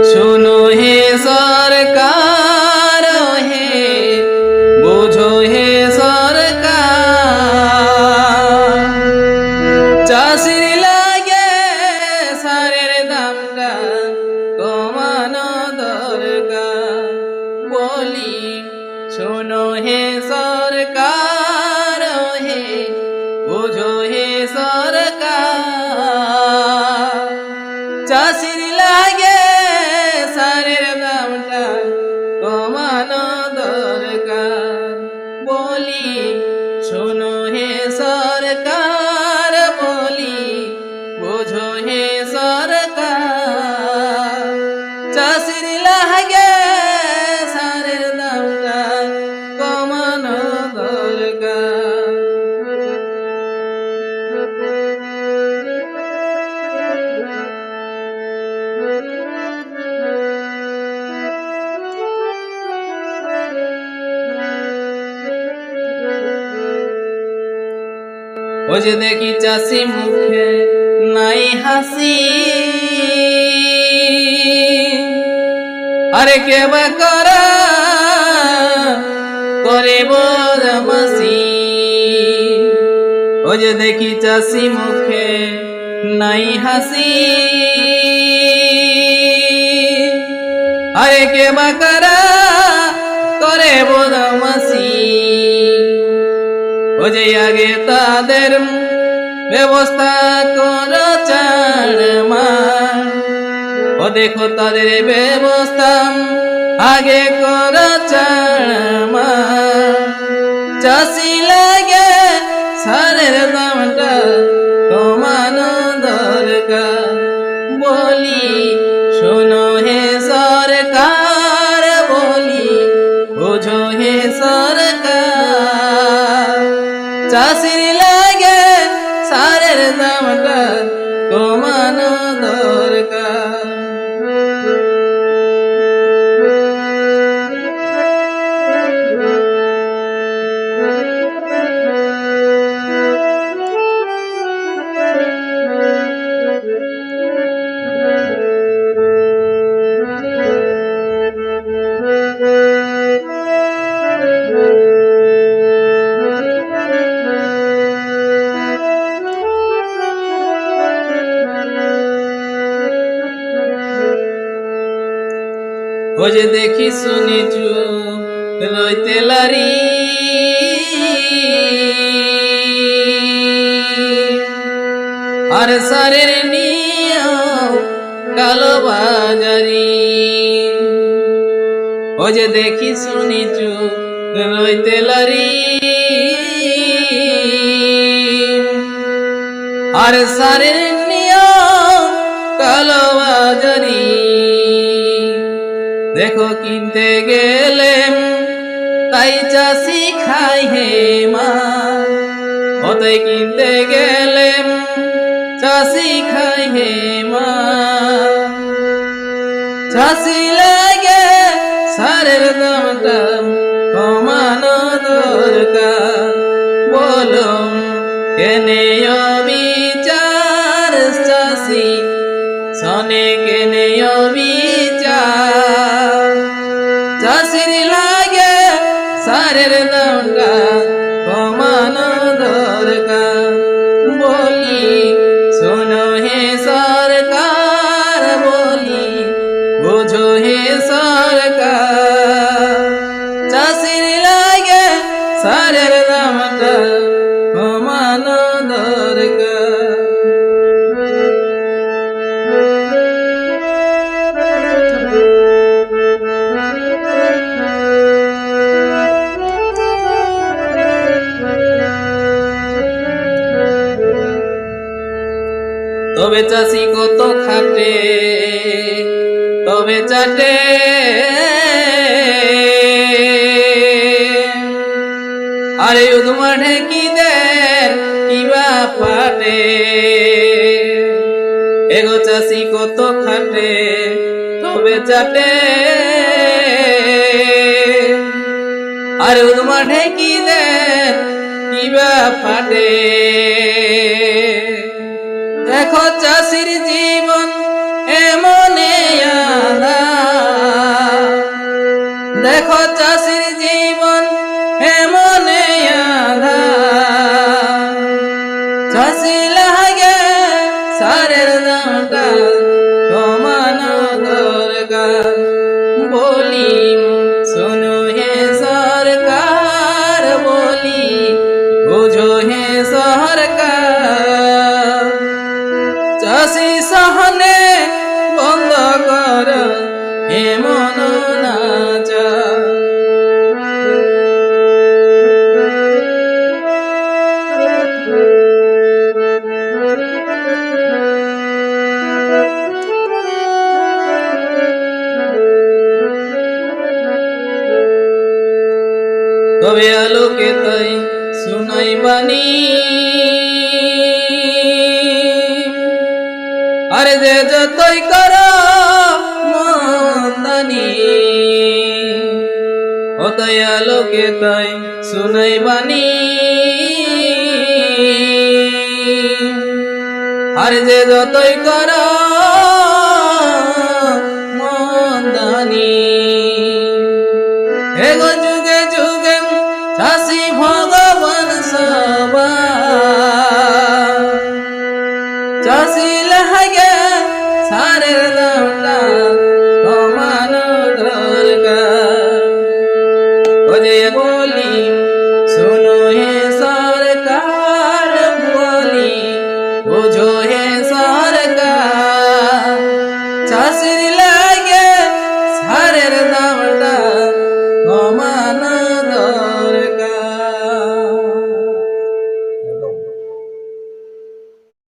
सुनो हे सरकार हे बुझो हे सरकार चाষির লাগে সারের দামটা কমানো দরকার বলি শোনো হে সরকার হে বুঝো হে সরকার চাষির লাগে সারের দামটা কমানো দরকার বলি শোনো হে সরকার বলি বুঝো হে সরকার চাষির লাগে সারের দামটা কমানো দরকার ও যে দেখি চাষি মুখে নাই হাসি আরে কে বা করে বদমাসি ও যে দেখি চাষি মুখে নাই হাসি আরে কে বা করে বদমাসি ও যে আগে তাদের ব্যবস্থা করো চাড়মার ও দেখো তাদের ব্যবস্থা আগে করো চাড়মার চাষি লাগে সারের দামটা কমানো দরকার বলি শোনো হে সরকার বলি বুঝো হে সরকার চাষির লাগে সারের দামটা কমানো দরকার ও যে দেখি শুনি চুপ রইতে লারি আর সারের নিয়ম কালো বাজারি ও যে দেখি শুনি চুপ রইতে লারি আর সারের নিয়ম কালো বাজারি দেখো কিনতে গেলে তাই চাষি খাই হে মা ওটাই কিনতে গেলে চাষি খাই হে মা চাষি লাগে সারের দামটা কমানো দরকার বলো কেনে অবিচার চাষি শোনে কেনে অবিচার চাষির লাগে সারের দামটা কমানো দরকার বলি শোনো হে সরকার বলি বুঝো হে সরকার চাষির লাগে সারের দামটা কমানো দরকার তবে চাষি কত খাটে তবে চাটে আরে উদমাঠে কি দের কিবা পাটে এগো চাষি কত খাটে তবে চাটে আর উদমাঠে কি দের কিবা পাটে দেখো চাষির জীবন এমনে চাষির জীবন এমনে আঁধার, চাষি লাগে সারের দামটা কমানো দরকার। বলি শোনো হে সরকার, বলি বুঝো হে সরকার, চাষি সহনে বন্ধ কর এমন নাচার। তবে আলোকে তাই শুনাই বাণী, আরে যে যতই কর মন্দানি, ও তাই আলোকে তাই শুনাই বাণী, আরে যে যতই কর মন্দানি। এগো যুগে যুগে চাষি ভগবান সবার, চাষি লাগে সারের দামটা